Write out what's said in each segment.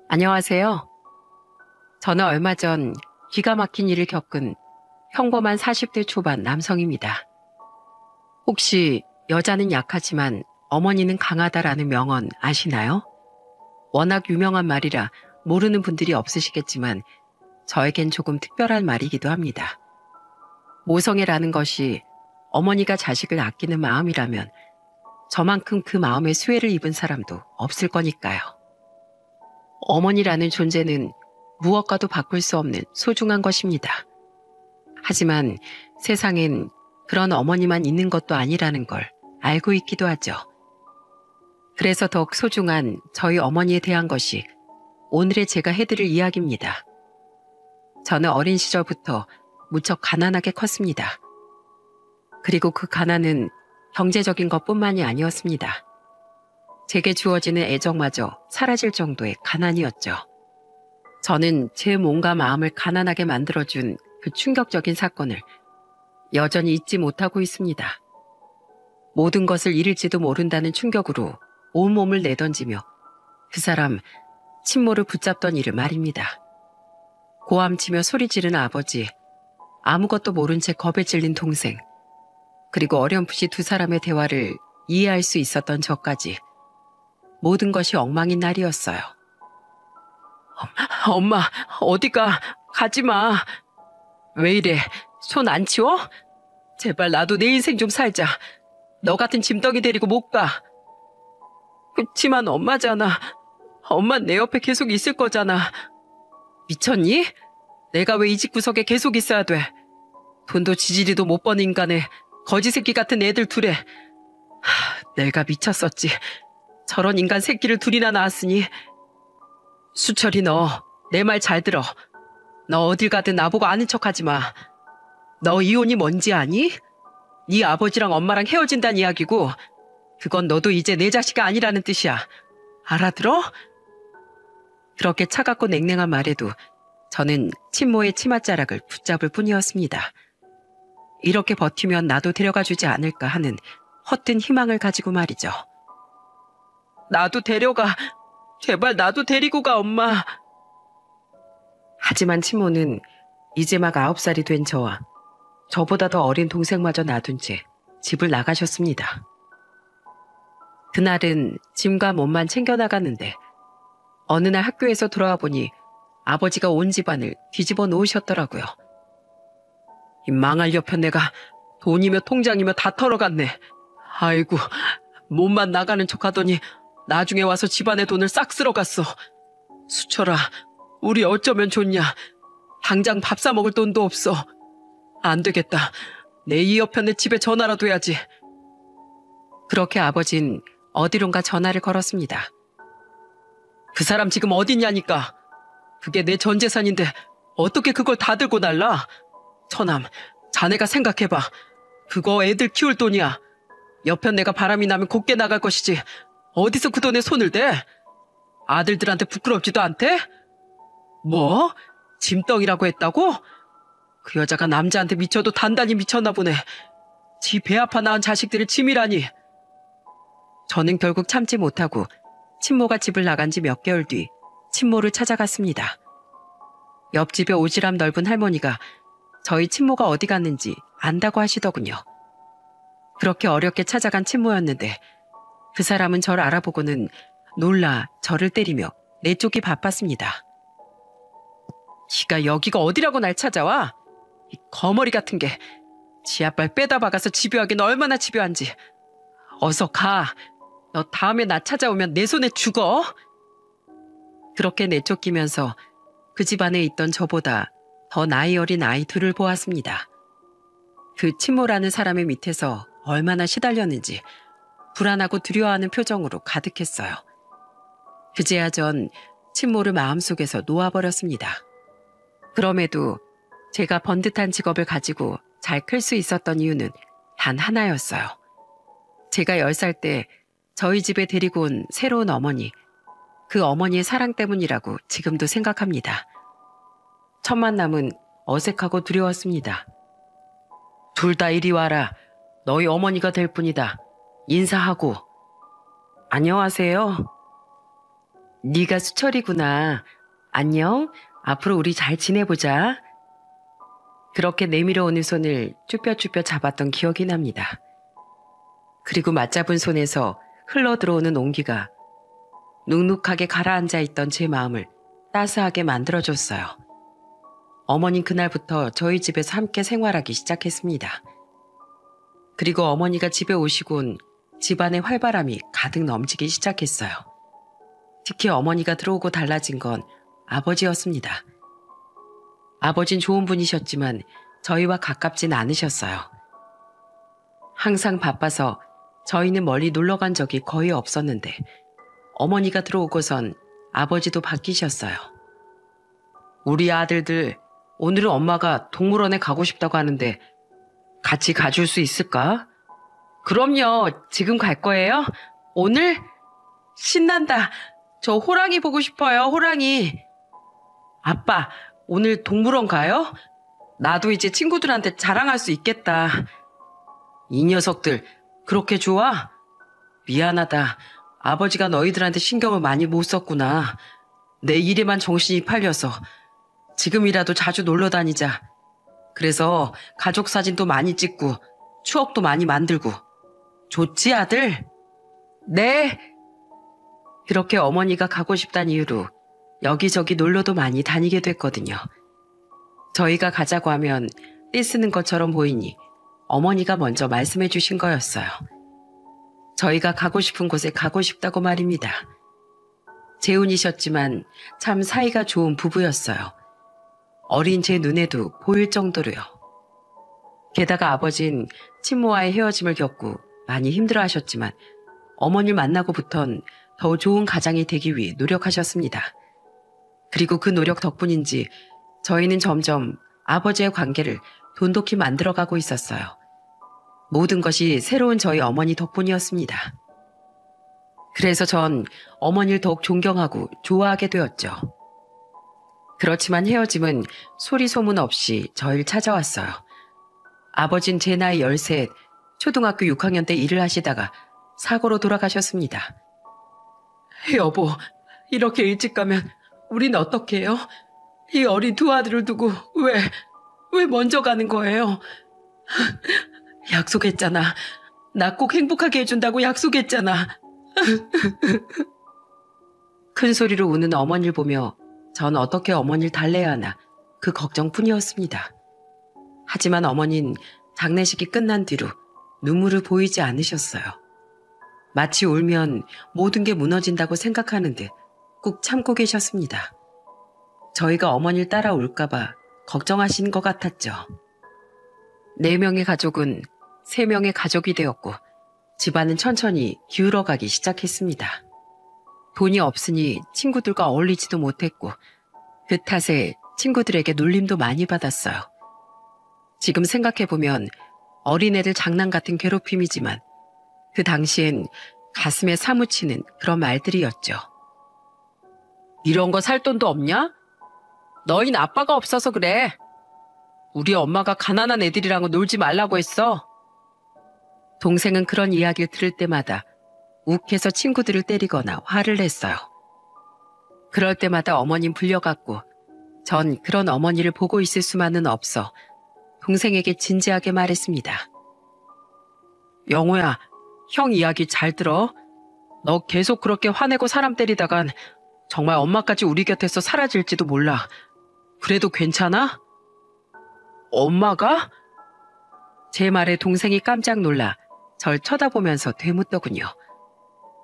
안녕하세요. 저는 얼마 전 기가 막힌 일을 겪은 평범한 40대 초반 남성입니다. 혹시 여자는 약하지만 어머니는 강하다라는 명언 아시나요? 워낙 유명한 말이라 모르는 분들이 없으시겠지만 저에겐 조금 특별한 말이기도 합니다. 모성애라는 것이 어머니가 자식을 아끼는 마음이라면 저만큼 그 마음에 수혜를 입은 사람도 없을 거니까요. 어머니라는 존재는 무엇과도 바꿀 수 없는 소중한 것입니다. 하지만 세상엔 그런 어머니만 있는 것도 아니라는 걸 알고 있기도 하죠. 그래서 더욱 소중한 저희 어머니에 대한 것이 오늘의 제가 해드릴 이야기입니다. 저는 어린 시절부터 무척 가난하게 컸습니다. 그리고 그 가난은 경제적인 것뿐만이 아니었습니다. 제게 주어지는 애정마저 사라질 정도의 가난이었죠. 저는 제 몸과 마음을 가난하게 만들어준 그 충격적인 사건을 여전히 잊지 못하고 있습니다. 모든 것을 잃을지도 모른다는 충격으로 온몸을 내던지며 그 사람 친모를 붙잡던 일을 말입니다. 고함치며 소리 지르는 아버지, 아무것도 모른 채 겁에 질린 동생, 그리고 어렴풋이 두 사람의 대화를 이해할 수 있었던 저까지 모든 것이 엉망인 날이었어요. 엄마, 어디가? 가지마. 왜 이래? 손 안 치워? 제발 나도 내 인생 좀 살자. 너 같은 짐덩이 데리고 못 가. 그치만 엄마잖아. 엄만 내 옆에 계속 있을 거잖아. 미쳤니? 내가 왜 이 집구석에 계속 있어야 돼? 돈도 지지리도 못 버는 인간에 거지 새끼 같은 애들 둘에. 내가 미쳤었지. 저런 인간 새끼를 둘이나 낳았으니. 수철이 너, 내 말 잘 들어. 너 어딜 가든 나보고 아는 척하지 마. 너 이혼이 뭔지 아니? 네 아버지랑 엄마랑 헤어진다는 이야기고 그건 너도 이제 내 자식이 아니라는 뜻이야. 알아들어? 그렇게 차갑고 냉랭한 말에도 저는 친모의 치맛자락을 붙잡을 뿐이었습니다. 이렇게 버티면 나도 데려가 주지 않을까 하는 헛된 희망을 가지고 말이죠. 나도 데려가. 제발 나도 데리고 가, 엄마. 하지만 친모는 이제 막 9살이 된 저와 저보다 더 어린 동생마저 놔둔 채 집을 나가셨습니다. 그날은 짐과 몸만 챙겨나갔는데 어느 날 학교에서 돌아와 보니 아버지가 온 집안을 뒤집어 놓으셨더라고요. 이 망할 옆에 내가 돈이며 통장이며 다 털어갔네. 아이고, 몸만 나가는 척하더니 나중에 와서 집안의 돈을 싹 쓸어갔어. 수철아, 우리 어쩌면 좋냐. 당장 밥 사 먹을 돈도 없어. 안 되겠다. 내 이 옆편에 집에 전화라도 해야지. 그렇게 아버진 어디론가 전화를 걸었습니다. 그 사람 지금 어딨냐니까. 그게 내 전 재산인데 어떻게 그걸 다 들고 날라. 처남, 자네가 생각해봐. 그거 애들 키울 돈이야. 옆편 내가 바람이 나면 곱게 나갈 것이지. 어디서 그 돈에 손을 대? 아들들한테 부끄럽지도 않대? 뭐? 짐덩이라고 했다고? 그 여자가 남자한테 미쳐도 단단히 미쳤나 보네. 지 배 아파 낳은 자식들을 짐이라니. 저는 결국 참지 못하고 친모가 집을 나간 지 몇 개월 뒤 친모를 찾아갔습니다. 옆집에 오지랖 넓은 할머니가 저희 친모가 어디 갔는지 안다고 하시더군요. 그렇게 어렵게 찾아간 친모였는데 그 사람은 저를 알아보고는 놀라 저를 때리며 내쫓기 바빴습니다. 기가 여기가 어디라고 날 찾아와? 이 거머리 같은 게 지하발 빼다 박아서 집요하긴 얼마나 집요한지. 어서 가. 너 다음에 나 찾아오면 내 손에 죽어. 그렇게 내쫓기면서 그 집안에 있던 저보다 더 나이 어린 아이 둘을 보았습니다. 그 친모라는 사람의 밑에서 얼마나 시달렸는지 불안하고 두려워하는 표정으로 가득했어요. 그제야 전 친모를 마음속에서 놓아버렸습니다. 그럼에도 제가 번듯한 직업을 가지고 잘 클 수 있었던 이유는 단 하나였어요. 제가 10살 때 저희 집에 데리고 온 새로운 어머니, 그 어머니의 사랑 때문이라고 지금도 생각합니다. 첫 만남은 어색하고 두려웠습니다. 둘 다 이리 와라. 너희 어머니가 될 뿐이다. 인사하고. 안녕하세요. 네가 수철이구나. 안녕. 앞으로 우리 잘 지내보자. 그렇게 내밀어 오는 손을 쭈뼛쭈뼛 잡았던 기억이 납니다. 그리고 맞잡은 손에서 흘러 들어오는 온기가 눅눅하게 가라앉아 있던 제 마음을 따스하게 만들어줬어요. 어머닌 그날부터 저희 집에서 함께 생활하기 시작했습니다. 그리고 어머니가 집에 오시곤 집안의 활바람이 가득 넘치기 시작했어요. 특히 어머니가 들어오고 달라진 건 아버지였습니다. 아버진 좋은 분이셨지만 저희와 가깝진 않으셨어요. 항상 바빠서 저희는 멀리 놀러 간 적이 거의 없었는데 어머니가 들어오고선 아버지도 바뀌셨어요. 우리 아들들 오늘은 엄마가 동물원에 가고 싶다고 하는데 같이 가줄 수 있을까? 그럼요. 지금 갈 거예요? 오늘? 신난다. 저 호랑이 보고 싶어요. 호랑이. 아빠, 오늘 동물원 가요? 나도 이제 친구들한테 자랑할 수 있겠다. 이 녀석들 그렇게 좋아? 미안하다. 아버지가 너희들한테 신경을 많이 못 썼구나. 내 일에만 정신이 팔려서. 지금이라도 자주 놀러 다니자. 그래서 가족 사진도 많이 찍고 추억도 많이 만들고. 좋지, 아들? 네. 그렇게 어머니가 가고 싶다는 이유로 여기저기 놀러도 많이 다니게 됐거든요. 저희가 가자고 하면 떼쓰는 것처럼 보이니 어머니가 먼저 말씀해 주신 거였어요. 저희가 가고 싶은 곳에 가고 싶다고 말입니다. 재혼이셨지만 참 사이가 좋은 부부였어요. 어린 제 눈에도 보일 정도로요. 게다가 아버진 친모와의 헤어짐을 겪고 많이 힘들어하셨지만 어머니를 만나고부턴 더 좋은 가장이 되기 위해 노력하셨습니다. 그리고 그 노력 덕분인지 저희는 점점 아버지의 관계를 돈독히 만들어가고 있었어요. 모든 것이 새로운 저희 어머니 덕분이었습니다. 그래서 전 어머니를 더욱 존경하고 좋아하게 되었죠. 그렇지만 헤어짐은 소리 소문 없이 저희를 찾아왔어요. 아버진 제 나이 13, 초등학교 6학년 때 일을 하시다가 사고로 돌아가셨습니다. 여보, 이렇게 일찍 가면 우린 어떻게 해요? 이 어린 두 아들을 두고 왜 먼저 가는 거예요? 약속했잖아. 나 꼭 행복하게 해준다고 약속했잖아. 큰 소리로 우는 어머니를 보며 전 어떻게 어머니를 달래야 하나 그 걱정뿐이었습니다. 하지만 어머니는 장례식이 끝난 뒤로 눈물을 보이지 않으셨어요. 마치 울면 모든 게 무너진다고 생각하는 듯 꾹 참고 계셨습니다. 저희가 어머니를 따라 울까봐 걱정하시는 것 같았죠. 4명의 가족은 3명의 가족이 되었고 집안은 천천히 기울어가기 시작했습니다. 돈이 없으니 친구들과 어울리지도 못했고 그 탓에 친구들에게 놀림도 많이 받았어요. 지금 생각해보면 어린애들 장난 같은 괴롭힘이지만 그 당시엔 가슴에 사무치는 그런 말들이었죠. 이런 거 살 돈도 없냐? 너흰 아빠가 없어서 그래. 우리 엄마가 가난한 애들이랑은 놀지 말라고 했어. 동생은 그런 이야기를 들을 때마다 욱해서 친구들을 때리거나 화를 냈어요. 그럴 때마다 어머님 불려갔고 전 그런 어머니를 보고 있을 수만은 없어 동생에게 진지하게 말했습니다. 영호야, 형 이야기 잘 들어. 너 계속 그렇게 화내고 사람 때리다간 정말 엄마까지 우리 곁에서 사라질지도 몰라. 그래도 괜찮아? 엄마가? 제 말에 동생이 깜짝 놀라 절 쳐다보면서 되묻더군요.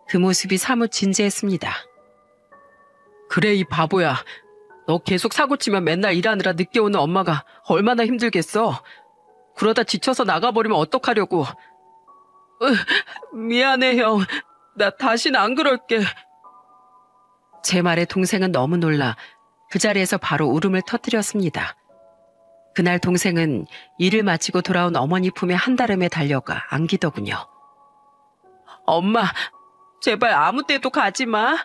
그 모습이 사뭇 진지했습니다. 그래, 이 바보야. 너 계속 사고치면 맨날 일하느라 늦게 오는 엄마가 얼마나 힘들겠어. 그러다 지쳐서 나가버리면 어떡하려고. 미안해, 형. 나 다시는 안 그럴게. 제 말에 동생은 너무 놀라 그 자리에서 바로 울음을 터뜨렸습니다. 그날 동생은 일을 마치고 돌아온 어머니 품에 한달음에 달려가 안기더군요. 엄마, 제발 아무 때도 가지 마.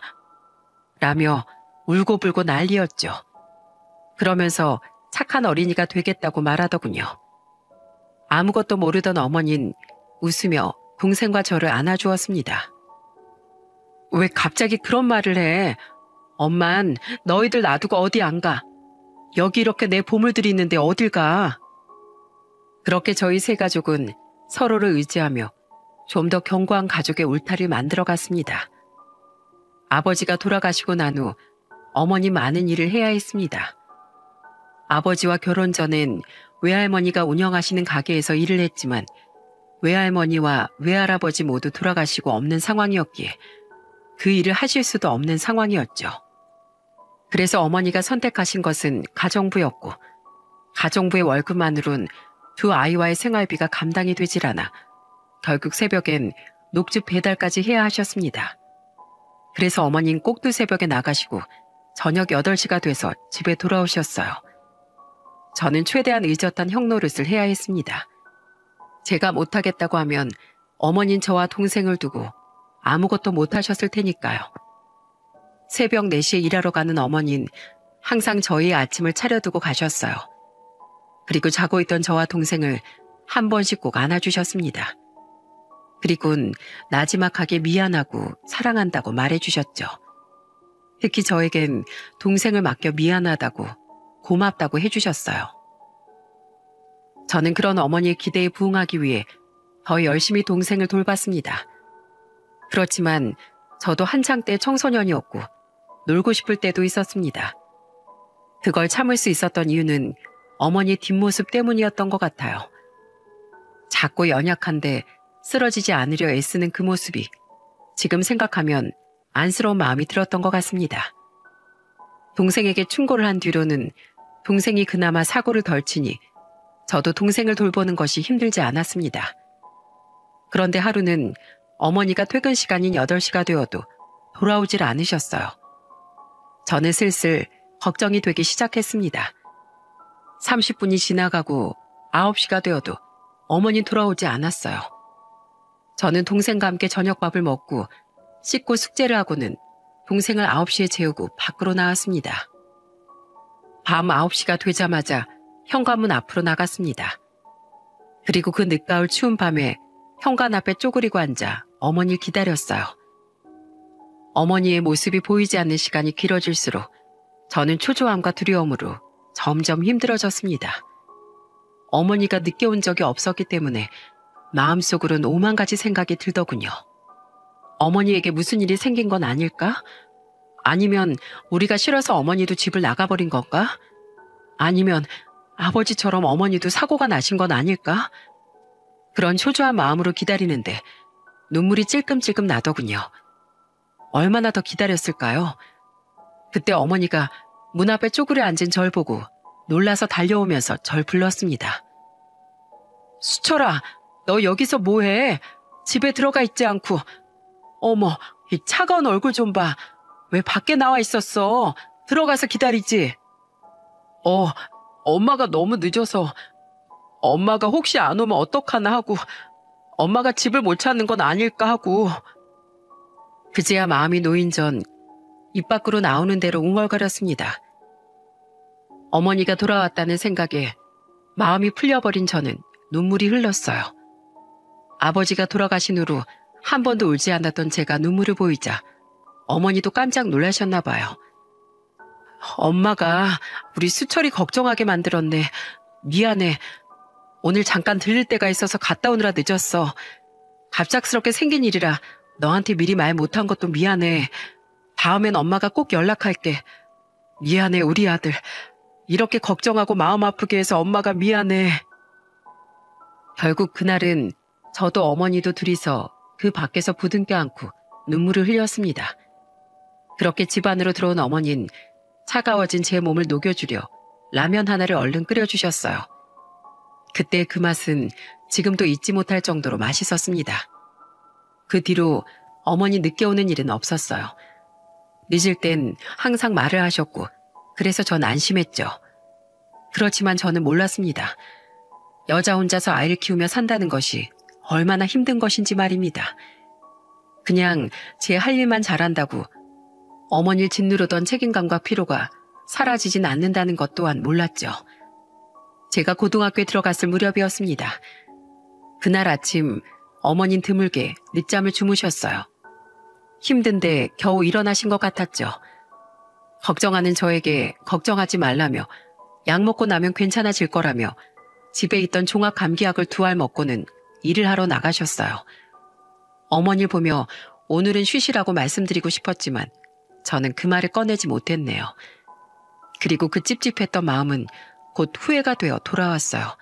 라며 울고불고 난리였죠. 그러면서 착한 어린이가 되겠다고 말하더군요. 아무것도 모르던 어머니는 웃으며 동생과 저를 안아주었습니다. 왜 갑자기 그런 말을 해? 엄만 너희들 놔두고 어디 안 가. 여기 이렇게 내 보물들이 있는데 어딜 가. 그렇게 저희 세 가족은 서로를 의지하며 좀 더 견고한 가족의 울타리를 만들어갔습니다. 아버지가 돌아가시고 난 후 어머니 많은 일을 해야 했습니다. 아버지와 결혼 전엔 외할머니가 운영하시는 가게에서 일을 했지만 외할머니와 외할아버지 모두 돌아가시고 없는 상황이었기에 그 일을 하실 수도 없는 상황이었죠. 그래서 어머니가 선택하신 것은 가정부였고 가정부의 월급만으론 두 아이와의 생활비가 감당이 되질 않아 결국 새벽엔 녹즙 배달까지 해야 하셨습니다. 그래서 어머니는 꼭두 새벽에 나가시고 저녁 8시가 돼서 집에 돌아오셨어요. 저는 최대한 의젓한 형 노릇을 해야 했습니다. 제가 못하겠다고 하면 어머니는 저와 동생을 두고 아무것도 못하셨을 테니까요. 새벽 4시에 일하러 가는 어머니는 항상 저희의 아침을 차려두고 가셨어요. 그리고 자고 있던 저와 동생을 한 번씩 꼭 안아주셨습니다. 그리고는 나지막하게 미안하고 사랑한다고 말해주셨죠. 특히 저에겐 동생을 맡겨 미안하다고 고맙다고 해주셨어요. 저는 그런 어머니의 기대에 부응하기 위해 더 열심히 동생을 돌봤습니다. 그렇지만 저도 한창 때 청소년이었고 놀고 싶을 때도 있었습니다. 그걸 참을 수 있었던 이유는 어머니의 뒷모습 때문이었던 것 같아요. 작고 연약한데 쓰러지지 않으려 애쓰는 그 모습이 지금 생각하면 안쓰러운 마음이 들었던 것 같습니다. 동생에게 충고를 한 뒤로는 동생이 그나마 사고를 덜 치니 저도 동생을 돌보는 것이 힘들지 않았습니다. 그런데 하루는 어머니가 퇴근 시간인 8시가 되어도 돌아오질 않으셨어요. 저는 슬슬 걱정이 되기 시작했습니다. 30분이 지나가고 9시가 되어도 어머니 돌아오지 않았어요. 저는 동생과 함께 저녁밥을 먹고 씻고 숙제를 하고는 동생을 9시에 재우고 밖으로 나왔습니다. 밤 9시가 되자마자 현관문 앞으로 나갔습니다. 그리고 그 늦가을 추운 밤에 현관 앞에 쪼그리고 앉아 어머니를 기다렸어요. 어머니의 모습이 보이지 않는 시간이 길어질수록 저는 초조함과 두려움으로 점점 힘들어졌습니다. 어머니가 늦게 온 적이 없었기 때문에 마음속으로는 오만 가지 생각이 들더군요. 어머니에게 무슨 일이 생긴 건 아닐까? 아니면 우리가 싫어서 어머니도 집을 나가버린 건가? 아니면 아버지처럼 어머니도 사고가 나신 건 아닐까? 그런 초조한 마음으로 기다리는데 눈물이 찔끔찔끔 나더군요. 얼마나 더 기다렸을까요? 그때 어머니가 문 앞에 쪼그려 앉은 절 보고 놀라서 달려오면서 절 불렀습니다. 수철아, 너 여기서 뭐해? 집에 들어가 있지 않고. 어머, 이 차가운 얼굴 좀 봐. 왜 밖에 나와 있었어? 들어가서 기다리지. 엄마가 너무 늦어서 엄마가 혹시 안 오면 어떡하나 하고 엄마가 집을 못 찾는 건 아닐까 하고. 그제야 마음이 놓인 전 입 밖으로 나오는 대로 웅얼거렸습니다. 어머니가 돌아왔다는 생각에 마음이 풀려버린 저는 눈물이 흘렀어요. 아버지가 돌아가신 후로 한 번도 울지 않았던 제가 눈물을 보이자 어머니도 깜짝 놀라셨나 봐요. 엄마가 우리 수철이 걱정하게 만들었네. 미안해. 오늘 잠깐 들릴 때가 있어서 갔다 오느라 늦었어. 갑작스럽게 생긴 일이라 너한테 미리 말 못한 것도 미안해. 다음엔 엄마가 꼭 연락할게. 미안해, 우리 아들. 이렇게 걱정하고 마음 아프게 해서 엄마가 미안해. 결국 그날은 저도 어머니도 둘이서 그 밖에서 부둥켜 안고 눈물을 흘렸습니다. 그렇게 집 안으로 들어온 어머니는 차가워진 제 몸을 녹여주려 라면 하나를 얼른 끓여주셨어요. 그때 그 맛은 지금도 잊지 못할 정도로 맛있었습니다. 그 뒤로 어머니 늦게 오는 일은 없었어요. 늦을 땐 항상 말을 하셨고 그래서 전 안심했죠. 그렇지만 저는 몰랐습니다. 여자 혼자서 아이를 키우며 산다는 것이 얼마나 힘든 것인지 말입니다. 그냥 제 할 일만 잘한다고 어머니를 짓누르던 책임감과 피로가 사라지진 않는다는 것 또한 몰랐죠. 제가 고등학교에 들어갔을 무렵이었습니다. 그날 아침 어머니는 드물게 늦잠을 주무셨어요. 힘든데 겨우 일어나신 것 같았죠. 걱정하는 저에게 걱정하지 말라며 약 먹고 나면 괜찮아질 거라며 집에 있던 종합 감기약을 2알 먹고는 일을 하러 나가셨어요. 어머니를 보며 오늘은 쉬시라고 말씀드리고 싶었지만 저는 그 말을 꺼내지 못했네요. 그리고 그 찝찝했던 마음은 곧 후회가 되어 돌아왔어요.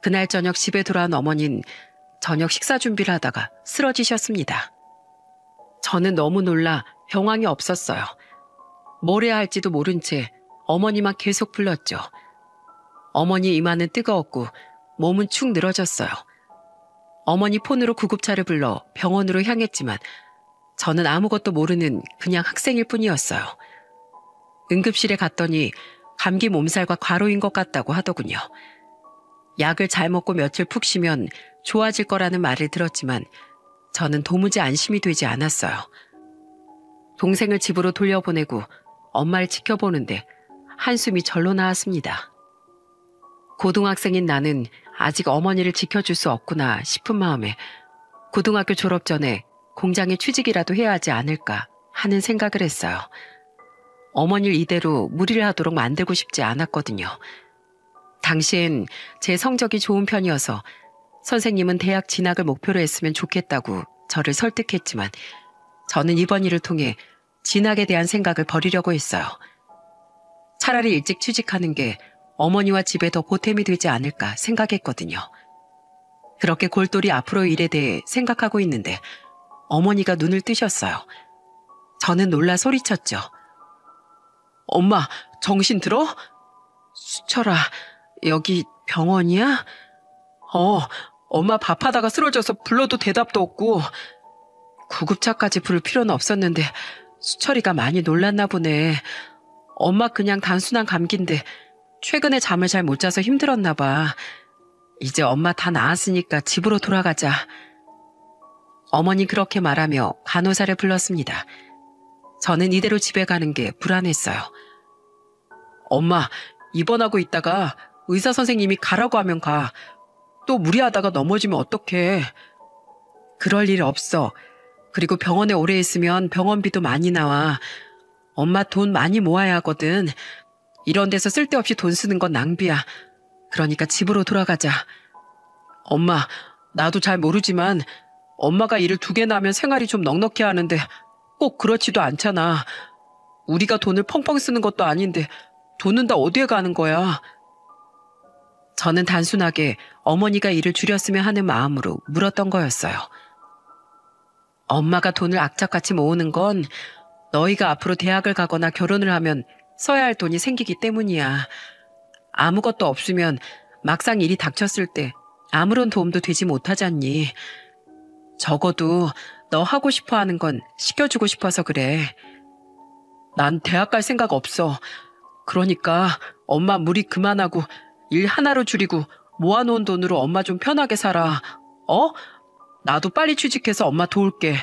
그날 저녁 집에 돌아온 어머니는 저녁 식사 준비를 하다가 쓰러지셨습니다. 저는 너무 놀라 병황이 없었어요. 뭘 해야 할지도 모른 채 어머니만 계속 불렀죠. 어머니 이마는 뜨거웠고 몸은 축 늘어졌어요. 어머니 폰으로 구급차를 불러 병원으로 향했지만 저는 아무것도 모르는 그냥 학생일 뿐이었어요. 응급실에 갔더니 감기 몸살과 과로인 것 같다고 하더군요. 약을 잘 먹고 며칠 푹 쉬면 좋아질 거라는 말을 들었지만 저는 도무지 안심이 되지 않았어요. 동생을 집으로 돌려보내고 엄마를 지켜보는데 한숨이 절로 나왔습니다. 고등학생인 나는 아직 어머니를 지켜줄 수 없구나 싶은 마음에 고등학교 졸업 전에 공장에 취직이라도 해야 하지 않을까 하는 생각을 했어요. 어머니를 이대로 무리를 하도록 만들고 싶지 않았거든요. 당시엔 제 성적이 좋은 편이어서 선생님은 대학 진학을 목표로 했으면 좋겠다고 저를 설득했지만 저는 이번 일을 통해 진학에 대한 생각을 버리려고 했어요. 차라리 일찍 취직하는 게 어머니와 집에 더 보탬이 되지 않을까 생각했거든요. 그렇게 골똘히 앞으로의 일에 대해 생각하고 있는데 어머니가 눈을 뜨셨어요. 저는 놀라 소리쳤죠. 엄마, 정신 들어? 수철아, 여기 병원이야? 엄마 밥하다가 쓰러져서 불러도 대답도 없고 구급차까지 부를 필요는 없었는데 수철이가 많이 놀랐나 보네. 엄마 그냥 단순한 감기인데 최근에 잠을 잘 못 자서 힘들었나 봐. 이제 엄마 다 나았으니까 집으로 돌아가자. 어머니 그렇게 말하며 간호사를 불렀습니다. 저는 이대로 집에 가는 게 불안했어요. 엄마, 입원하고 있다가 의사 선생님이 가라고 하면 가. 또 무리하다가 넘어지면 어떡해. 그럴 일 없어. 그리고 병원에 오래 있으면 병원비도 많이 나와. 엄마 돈 많이 모아야 하거든. 이런 데서 쓸데없이 돈 쓰는 건 낭비야. 그러니까 집으로 돌아가자. 엄마, 나도 잘 모르지만 엄마가 일을 2개나 하면 생활이 좀 넉넉해 하는데 꼭 그렇지도 않잖아. 우리가 돈을 펑펑 쓰는 것도 아닌데 돈은 다 어디에 가는 거야? 저는 단순하게 어머니가 일을 줄였으면 하는 마음으로 물었던 거였어요. 엄마가 돈을 악착같이 모으는 건 너희가 앞으로 대학을 가거나 결혼을 하면 써야 할 돈이 생기기 때문이야. 아무것도 없으면 막상 일이 닥쳤을 때 아무런 도움도 되지 못하잖니. 적어도 너 하고 싶어 하는 건 시켜주고 싶어서 그래. 난 대학 갈 생각 없어. 그러니까 엄마 무리 그만하고 일 하나로 줄이고 모아놓은 돈으로 엄마 좀 편하게 살아. 나도 빨리 취직해서 엄마 도울게.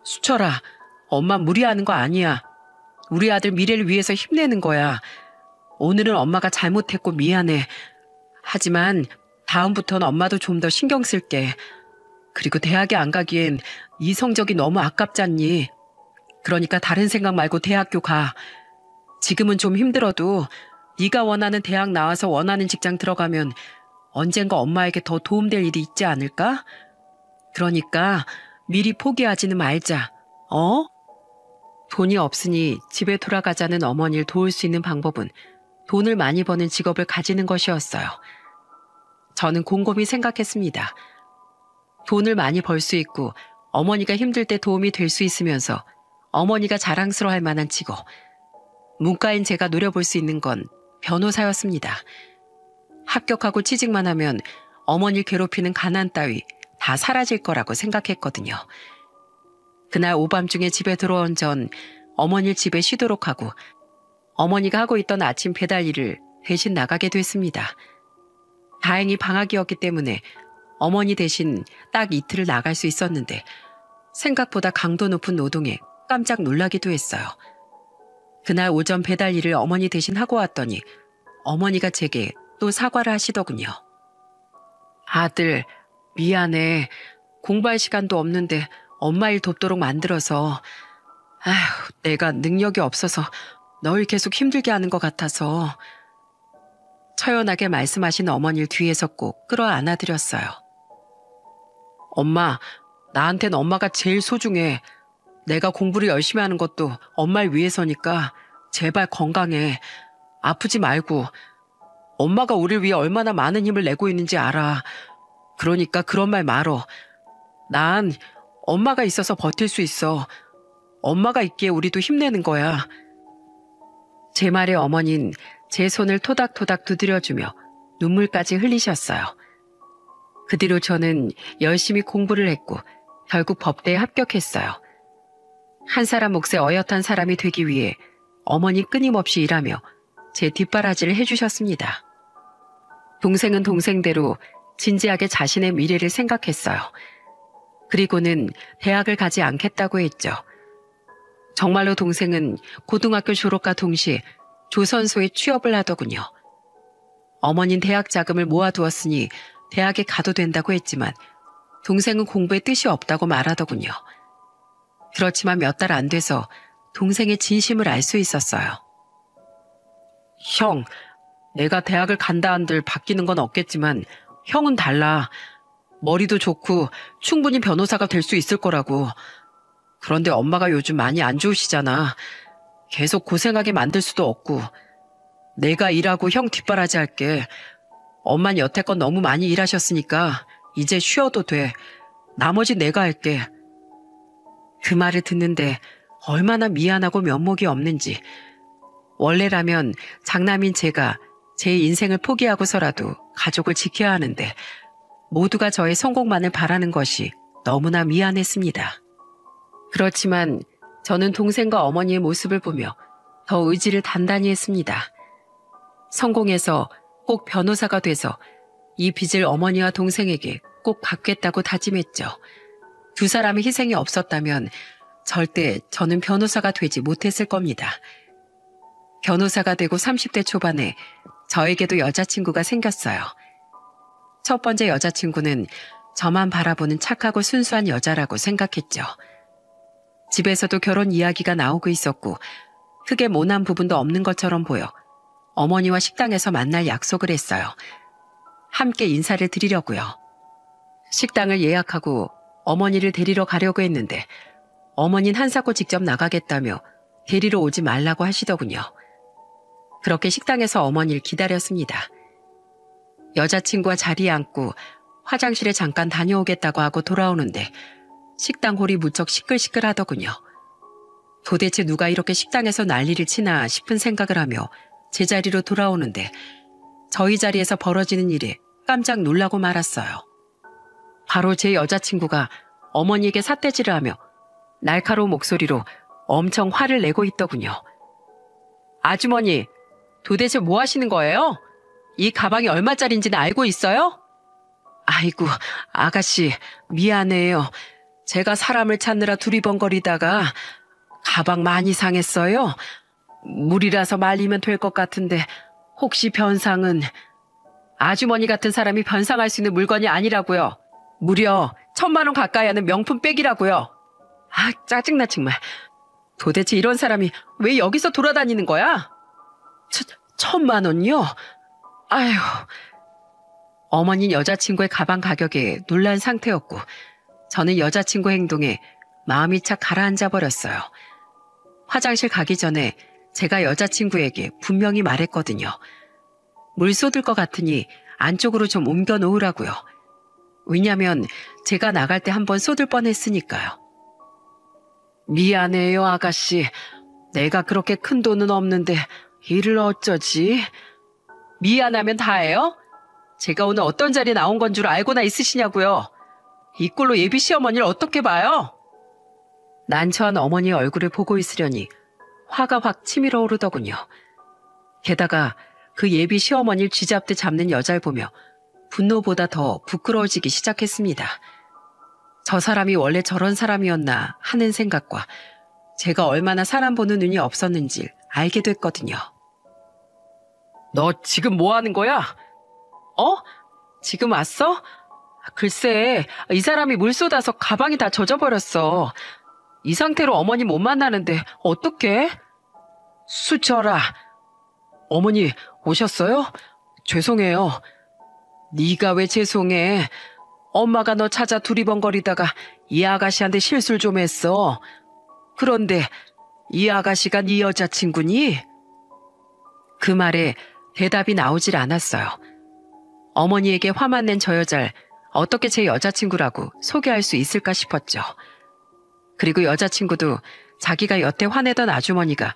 수철아, 엄마 무리하는 거 아니야. 우리 아들 미래를 위해서 힘내는 거야. 오늘은 엄마가 잘못했고 미안해. 하지만 다음부터는 엄마도 좀 더 신경 쓸게. 그리고 대학에 안 가기엔 이 성적이 너무 아깝잖니. 그러니까 다른 생각 말고 대학교 가. 지금은 좀 힘들어도 네가 원하는 대학 나와서 원하는 직장 들어가면 언젠가 엄마에게 더 도움될 일이 있지 않을까? 그러니까 미리 포기하지는 말자. 돈이 없으니 집에 돌아가자는 어머니를 도울 수 있는 방법은 돈을 많이 버는 직업을 가지는 것이었어요. 저는 곰곰이 생각했습니다. 돈을 많이 벌 수 있고 어머니가 힘들 때 도움이 될 수 있으면서 어머니가 자랑스러워할 만한 직업. 문과인 제가 노려볼 수 있는 건 변호사였습니다. 합격하고 취직만 하면 어머니를 괴롭히는 가난 따위 다 사라질 거라고 생각했거든요. 그날 오밤중에 집에 들어온 전 어머니를 집에 쉬도록 하고 어머니가 하고 있던 아침 배달 일을 대신 나가게 됐습니다. 다행히 방학이었기 때문에 어머니 대신 딱 이틀을 나갈 수 있었는데 생각보다 강도 높은 노동에 깜짝 놀라기도 했어요. 그날 오전 배달 일을 어머니 대신 하고 왔더니 어머니가 제게 또 사과를 하시더군요. 아들, 미안해. 공부할 시간도 없는데 엄마 일 돕도록 만들어서 아휴, 내가 능력이 없어서 널 계속 힘들게 하는 것 같아서. 처연하게 말씀하신 어머니를 뒤에서 꼭 끌어안아드렸어요. 엄마, 나한텐 엄마가 제일 소중해. 내가 공부를 열심히 하는 것도 엄마를 위해서니까 제발 건강해. 아프지 말고. 엄마가 우리를 위해 얼마나 많은 힘을 내고 있는지 알아. 그러니까 그런 말 말어. 난 엄마가 있어서 버틸 수 있어. 엄마가 있기에 우리도 힘내는 거야. 제 말에 어머니는 제 손을 토닥토닥 두드려주며 눈물까지 흘리셨어요. 그 뒤로 저는 열심히 공부를 했고 결국 법대에 합격했어요. 한 사람 몫에 어엿한 사람이 되기 위해 어머니 끊임없이 일하며 제 뒷바라지를 해주셨습니다. 동생은 동생대로 진지하게 자신의 미래를 생각했어요. 그리고는 대학을 가지 않겠다고 했죠. 정말로 동생은 고등학교 졸업과 동시에 조선소에 취업을 하더군요. 어머닌 대학 자금을 모아두었으니 대학에 가도 된다고 했지만 동생은 공부에 뜻이 없다고 말하더군요. 그렇지만 몇 달 안 돼서 동생의 진심을 알 수 있었어요. 형, 내가 대학을 간다 한들 바뀌는 건 없겠지만 형은 달라. 머리도 좋고 충분히 변호사가 될 수 있을 거라고. 그런데 엄마가 요즘 많이 안 좋으시잖아. 계속 고생하게 만들 수도 없고. 내가 일하고 형 뒷바라지 할게. 엄만 여태껏 너무 많이 일하셨으니까 이제 쉬어도 돼. 나머지 내가 할게. 그 말을 듣는데 얼마나 미안하고 면목이 없는지. 원래라면 장남인 제가 제 인생을 포기하고서라도 가족을 지켜야 하는데 모두가 저의 성공만을 바라는 것이 너무나 미안했습니다. 그렇지만 저는 동생과 어머니의 모습을 보며 더 의지를 단단히 했습니다. 성공해서 꼭 변호사가 돼서 이 빚을 어머니와 동생에게 꼭 갚겠다고 다짐했죠. 두 사람의 희생이 없었다면 절대 저는 변호사가 되지 못했을 겁니다. 변호사가 되고 30대 초반에 저에게도 여자친구가 생겼어요. 첫 번째 여자친구는 저만 바라보는 착하고 순수한 여자라고 생각했죠. 집에서도 결혼 이야기가 나오고 있었고 크게 모난 부분도 없는 것처럼 보여 어머니와 식당에서 만날 약속을 했어요. 함께 인사를 드리려고요. 식당을 예약하고 어머니를 데리러 가려고 했는데 어머니는 한사코 직접 나가겠다며 데리러 오지 말라고 하시더군요. 그렇게 식당에서 어머니를 기다렸습니다. 여자친구와 자리에 앉고 화장실에 잠깐 다녀오겠다고 하고 돌아오는데 식당 홀이 무척 시끌시끌하더군요. 도대체 누가 이렇게 식당에서 난리를 치나 싶은 생각을 하며 제자리로 돌아오는데 저희 자리에서 벌어지는 일에 깜짝 놀라고 말았어요. 바로 제 여자친구가 어머니에게 삿대질을 하며 날카로운 목소리로 엄청 화를 내고 있더군요. 아주머니, 도대체 뭐 하시는 거예요? 이 가방이 얼마짜린지는 알고 있어요? 아이고, 아가씨, 미안해요. 제가 사람을 찾느라 두리번거리다가 가방 많이 상했어요. 물이라서 말리면 될 것 같은데 혹시 변상은? 아주머니 같은 사람이 변상할 수 있는 물건이 아니라고요. 무려 1,000만 원 가까이 하는 명품 백이라고요. 아, 짜증나 정말. 도대체 이런 사람이 왜 여기서 돌아다니는 거야? 1,000만 원요? 아휴. 어머니는 여자친구의 가방 가격에 놀란 상태였고 저는 여자친구 행동에 마음이 착 가라앉아 버렸어요. 화장실 가기 전에 제가 여자친구에게 분명히 말했거든요. 물 쏟을 것 같으니 안쪽으로 좀 옮겨 놓으라고요. 왜냐면 제가 나갈 때 한번 쏟을 뻔했으니까요. 미안해요, 아가씨. 내가 그렇게 큰 돈은 없는데 일을 어쩌지? 미안하면 다해요? 제가 오늘 어떤 자리에 나온 건 줄 알고나 있으시냐고요. 이 꼴로 예비 시어머니를 어떻게 봐요? 난처한 어머니의 얼굴을 보고 있으려니 화가 확 치밀어 오르더군요. 게다가 그 예비 시어머니를 쥐잡듯 잡는 여자를 보며 분노보다 더 부끄러워지기 시작했습니다. 저 사람이 원래 저런 사람이었나 하는 생각과 제가 얼마나 사람 보는 눈이 없었는지 알게 됐거든요. 너 지금 뭐 하는 거야? 지금 왔어? 글쎄, 이 사람이 물 쏟아서 가방이 다 젖어버렸어. 이 상태로 어머니 못 만나는데 어떡해? 수철아, 어머니 오셨어요? 죄송해요. 네가 왜 죄송해? 엄마가 너 찾아 두리번거리다가 이 아가씨한테 실수를 좀 했어. 그런데 이 아가씨가 네 여자친구니? 그 말에 대답이 나오질 않았어요. 어머니에게 화만 낸 저 여자를 어떻게 제 여자친구라고 소개할 수 있을까 싶었죠. 그리고 여자친구도 자기가 여태 화내던 아주머니가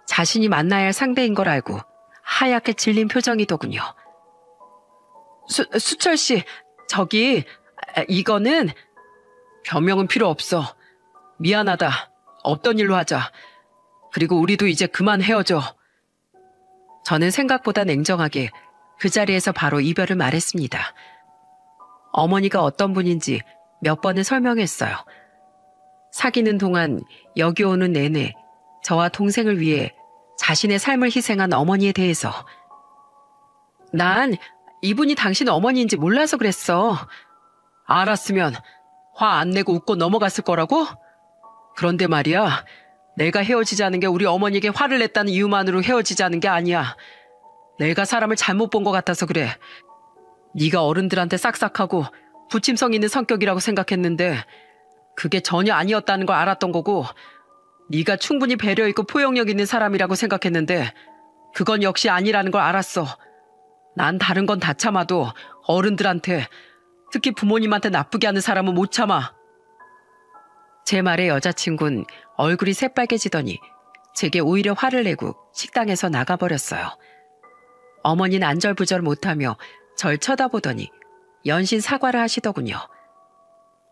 자신이 만나야 할 상대인 걸 알고 하얗게 질린 표정이더군요. 수철 씨, 저기 이거는 변명은 필요 없어. 미안하다. 없던 일로 하자. 그리고 우리도 이제 그만 헤어져. 저는 생각보다 냉정하게 그 자리에서 바로 이별을 말했습니다. 어머니가 어떤 분인지 몇 번을 설명했어요. 사귀는 동안 여기 오는 내내 저와 동생을 위해 자신의 삶을 희생한 어머니에 대해서 난 이분이 당신 어머니인지 몰라서 그랬어. 알았으면 화 안 내고 웃고 넘어갔을 거라고? 그런데 말이야, 내가 헤어지자는 게 우리 어머니에게 화를 냈다는 이유만으로 헤어지자는 게 아니야. 내가 사람을 잘못 본 것 같아서 그래. 네가 어른들한테 싹싹하고 부침성 있는 성격이라고 생각했는데 그게 전혀 아니었다는 걸 알았던 거고, 네가 충분히 배려 있고 포용력 있는 사람이라고 생각했는데 그건 역시 아니라는 걸 알았어. 난 다른 건 다 참아도 어른들한테, 특히 부모님한테 나쁘게 하는 사람은 못 참아. 제 말에 여자친구는 얼굴이 새빨개지더니 제게 오히려 화를 내고 식당에서 나가버렸어요. 어머니는 안절부절 못하며 절 쳐다보더니 연신 사과를 하시더군요.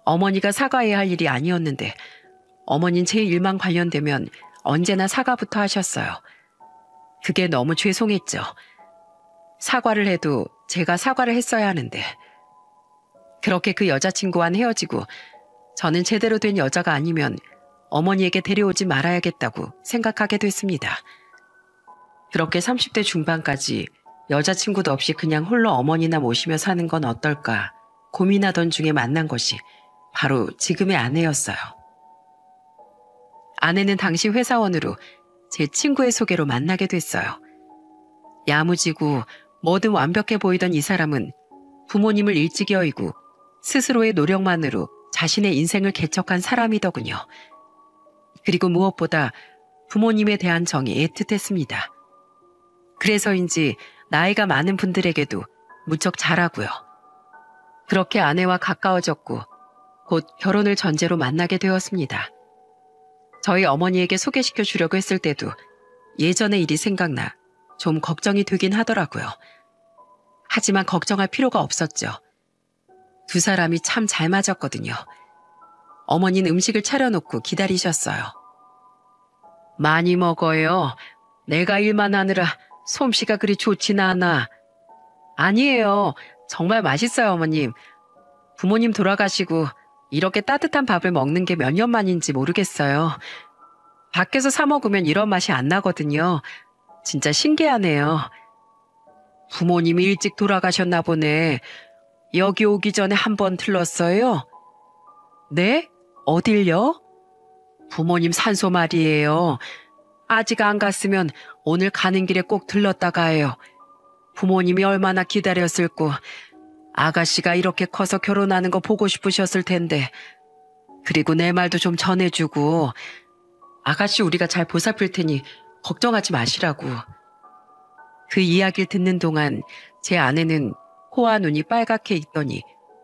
어머니가 사과해야 할 일이 아니었는데 어머니는 제 일만 관련되면 언제나 사과부터 하셨어요. 그게 너무 죄송했죠. 사과를 해도 제가 사과를 했어야 하는데. 그렇게 그 여자친구와는 헤어지고 저는 제대로 된 여자가 아니면 어머니에게 데려오지 말아야겠다고 생각하게 됐습니다. 그렇게 30대 중반까지 여자친구도 없이 그냥 홀로 어머니나 모시며 사는 건 어떨까 고민하던 중에 만난 것이 바로 지금의 아내였어요. 아내는 당시 회사원으로 제 친구의 소개로 만나게 됐어요. 야무지고 뭐든 완벽해 보이던 이 사람은 부모님을 일찍 여의고 스스로의 노력만으로 자신의 인생을 개척한 사람이더군요. 그리고 무엇보다 부모님에 대한 정이 애틋했습니다. 그래서인지 나이가 많은 분들에게도 무척 잘하고요. 그렇게 아내와 가까워졌고 곧 결혼을 전제로 만나게 되었습니다. 저희 어머니에게 소개시켜 주려고 했을 때도 예전의 일이 생각나 좀 걱정이 되긴 하더라고요. 하지만 걱정할 필요가 없었죠. 두 사람이 참 잘 맞았거든요. 어머니는 음식을 차려놓고 기다리셨어요. 많이 먹어요. 내가 일만 하느라 솜씨가 그리 좋진 않아. 아니에요. 정말 맛있어요, 어머님. 부모님 돌아가시고 이렇게 따뜻한 밥을 먹는 게 몇 년 만인지 모르겠어요. 밖에서 사 먹으면 이런 맛이 안 나거든요. 진짜 신기하네요. 부모님이 일찍 돌아가셨나 보네. 여기 오기 전에 한 번 들렀어요? 네? 어딜요? 부모님 산소 말이에요. 아직 안 갔으면 오늘 가는 길에 꼭 들렀다 가요. 부모님이 얼마나 기다렸을꼬. 아가씨가 이렇게 커서 결혼하는 거 보고 싶으셨을 텐데. 그리고 내 말도 좀 전해주고. 아가씨 우리가 잘 보살필 테니 걱정하지 마시라고. 그 이야기를 듣는 동안 제 아내는 코와 눈이 빨갛게 있더니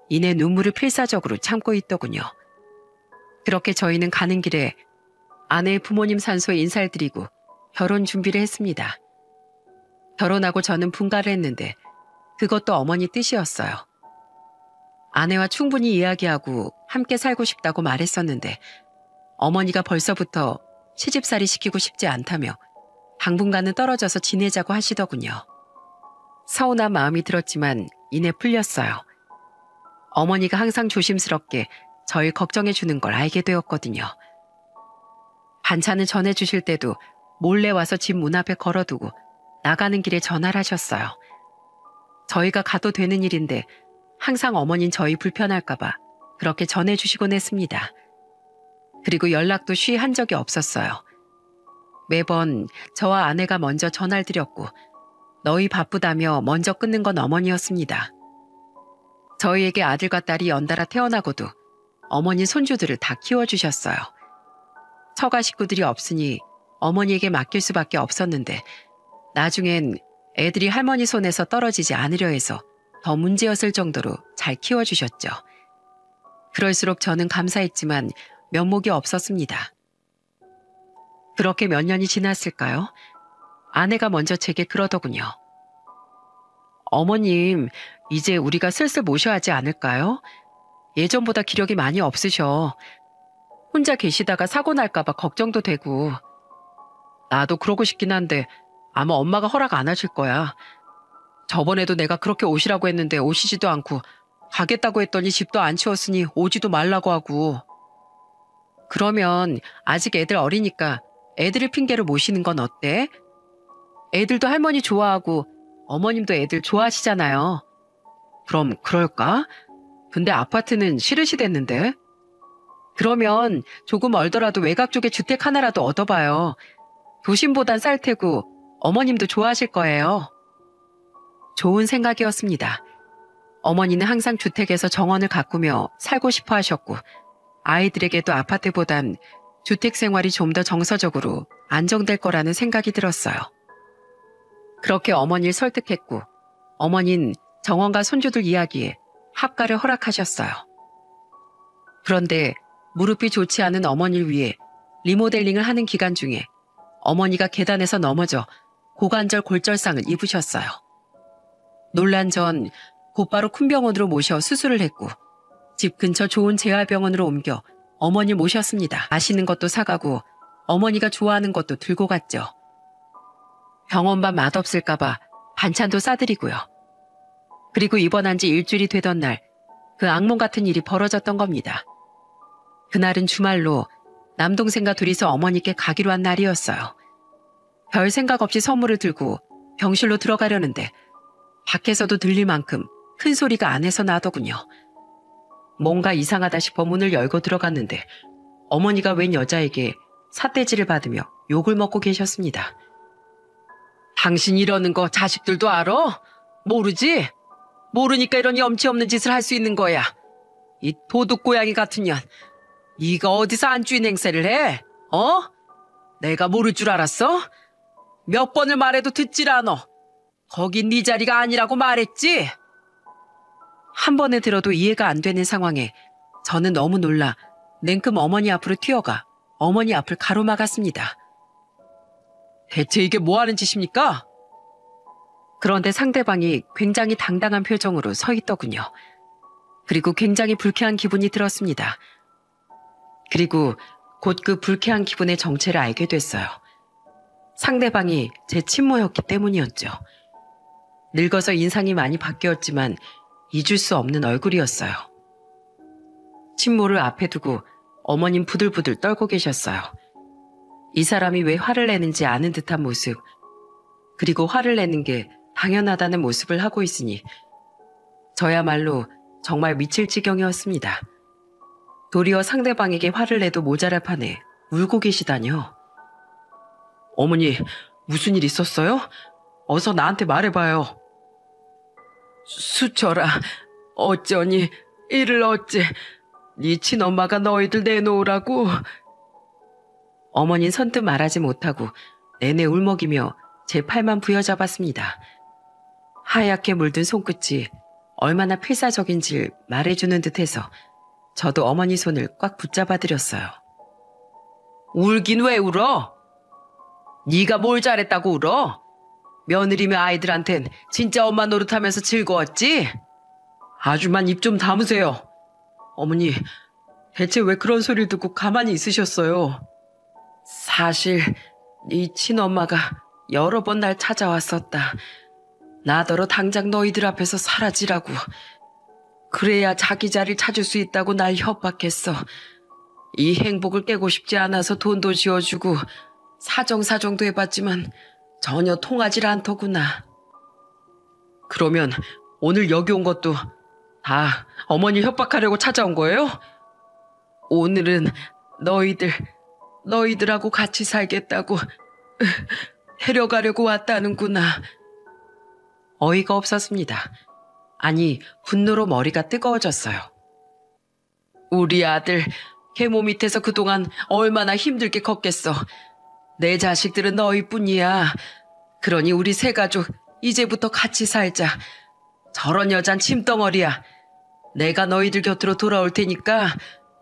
이내 눈물을 필사적으로 참고 있더군요. 그렇게 저희는 가는 길에 아내의 부모님 산소에 인사를 드리고 결혼 준비를 했습니다. 결혼하고 저는 분가를 했는데 그것도 어머니 뜻이었어요. 아내와 충분히 이야기하고 함께 살고 싶다고 말했었는데 어머니가 벌써부터 시집살이 시키고 싶지 않다며 당분간은 떨어져서 지내자고 하시더군요. 서운한 마음이 들었지만 이내 풀렸어요. 어머니가 항상 조심스럽게 절 걱정해 주는 걸 알게 되었거든요. 반찬을 전해주실 때도 몰래 와서 집 문 앞에 걸어두고 나가는 길에 전화를 하셨어요. 저희가 가도 되는 일인데 항상 어머니는 저희 불편할까봐 그렇게 전해주시곤 했습니다. 그리고 연락도 쉬 한 적이 없었어요. 매번 저와 아내가 먼저 전화를 드렸고 너희 바쁘다며 먼저 끊는 건 어머니였습니다. 저희에게 아들과 딸이 연달아 태어나고도 어머니 손주들을 다 키워주셨어요. 처가 식구들이 없으니 어머니에게 맡길 수밖에 없었는데 나중엔 애들이 할머니 손에서 떨어지지 않으려 해서 더 문제였을 정도로 잘 키워주셨죠. 그럴수록 저는 감사했지만 면목이 없었습니다. 그렇게 몇 년이 지났을까요? 아내가 먼저 제게 그러더군요. 어머님, 이제 우리가 슬슬 모셔야 하지 않을까요? 예전보다 기력이 많이 없으셔. 혼자 계시다가 사고 날까봐 걱정도 되고. 나도 그러고 싶긴 한데 아마 엄마가 허락 안 하실 거야. 저번에도 내가 그렇게 오시라고 했는데 오시지도 않고 가겠다고 했더니 집도 안 치웠으니 오지도 말라고 하고. 그러면 아직 애들 어리니까 애들을 핑계로 모시는 건 어때? 애들도 할머니 좋아하고 어머님도 애들 좋아하시잖아요. 그럼 그럴까? 근데 아파트는 싫으시댔는데? 그러면 조금 멀더라도 외곽 쪽에 주택 하나라도 얻어봐요. 도심보단 쌀 테고 어머님도 좋아하실 거예요. 좋은 생각이었습니다. 어머니는 항상 주택에서 정원을 가꾸며 살고 싶어 하셨고 아이들에게도 아파트보단 주택 생활이 좀 더 정서적으로 안정될 거라는 생각이 들었어요. 그렇게 어머니를 설득했고 어머니는 정원과 손주들 이야기에 합가를 허락하셨어요. 그런데 무릎이 좋지 않은 어머니를 위해 리모델링을 하는 기간 중에 어머니가 계단에서 넘어져 고관절 골절상을 입으셨어요. 논란 전 곧바로 큰 병원으로 모셔 수술을 했고 집 근처 좋은 재활병원으로 옮겨 어머니를 모셨습니다. 맛있는 것도 사가고 어머니가 좋아하는 것도 들고 갔죠. 병원밥 맛없을까봐 반찬도 싸드리고요. 그리고 입원한 지 일주일이 되던 날 그 악몽 같은 일이 벌어졌던 겁니다. 그날은 주말로 남동생과 둘이서 어머니께 가기로 한 날이었어요. 별 생각 없이 선물을 들고 병실로 들어가려는데 밖에서도 들릴 만큼 큰 소리가 안에서 나더군요. 뭔가 이상하다 싶어 문을 열고 들어갔는데 어머니가 웬 여자에게 삿대질을 받으며 욕을 먹고 계셨습니다. 당신 이러는 거 자식들도 알아? 모르지? 모르니까 이런 염치 없는 짓을 할 수 있는 거야. 이 도둑고양이 같은 년. 네가 어디서 안주인 행세를 해? 어? 내가 모를 줄 알았어? 몇 번을 말해도 듣질 않아. 거긴 네 자리가 아니라고 말했지? 한 번에 들어도 이해가 안 되는 상황에 저는 너무 놀라 냉큼 어머니 앞으로 튀어가 어머니 앞을 가로막았습니다. 대체 이게 뭐 하는 짓입니까? 그런데 상대방이 굉장히 당당한 표정으로 서 있더군요. 그리고 굉장히 불쾌한 기분이 들었습니다. 그리고 곧 그 불쾌한 기분의 정체를 알게 됐어요. 상대방이 제 친모였기 때문이었죠. 늙어서 인상이 많이 바뀌었지만 잊을 수 없는 얼굴이었어요. 친모를 앞에 두고 어머님 부들부들 떨고 계셨어요. 이 사람이 왜 화를 내는지 아는 듯한 모습, 그리고 화를 내는 게 당연하다는 모습을 하고 있으니 저야말로 정말 미칠 지경이었습니다. 도리어 상대방에게 화를 내도 모자랄 판에 울고 계시다뇨. 어머니, 무슨 일 있었어요? 어서 나한테 말해봐요. 수철아, 어쩌니 이를 어째 네 친엄마가 너희들 내놓으라고. 어머니는 선뜻 말하지 못하고 내내 울먹이며 제 팔만 부여잡았습니다. 하얗게 물든 손끝이 얼마나 필사적인지 말해주는 듯해서 저도 어머니 손을 꽉 붙잡아드렸어요. 울긴 왜 울어? 네가 뭘 잘했다고 울어? 며느리며 아이들한텐 진짜 엄마 노릇하면서 즐거웠지? 아주만 입 좀 다무세요. 어머니, 대체 왜 그런 소리를 듣고 가만히 있으셨어요? 사실 네 친엄마가 여러 번 날 찾아왔었다. 나더러 당장 너희들 앞에서 사라지라고. 그래야 자기 자리를 찾을 수 있다고 날 협박했어. 이 행복을 깨고 싶지 않아서 돈도 지어주고 사정사정도 해봤지만 전혀 통하질 않더구나. 그러면 오늘 여기 온 것도 다 어머니 협박하려고 찾아온 거예요? 오늘은 너희들하고 같이 살겠다고 데려가려고 왔다는구나. 어이가 없었습니다. 아니, 분노로 머리가 뜨거워졌어요. 우리 아들 계모 밑에서 그동안 얼마나 힘들게 컸겠어. 내 자식들은 너희뿐이야. 그러니 우리 세 가족 이제부터 같이 살자. 저런 여잔 침덩어리야. 내가 너희들 곁으로 돌아올 테니까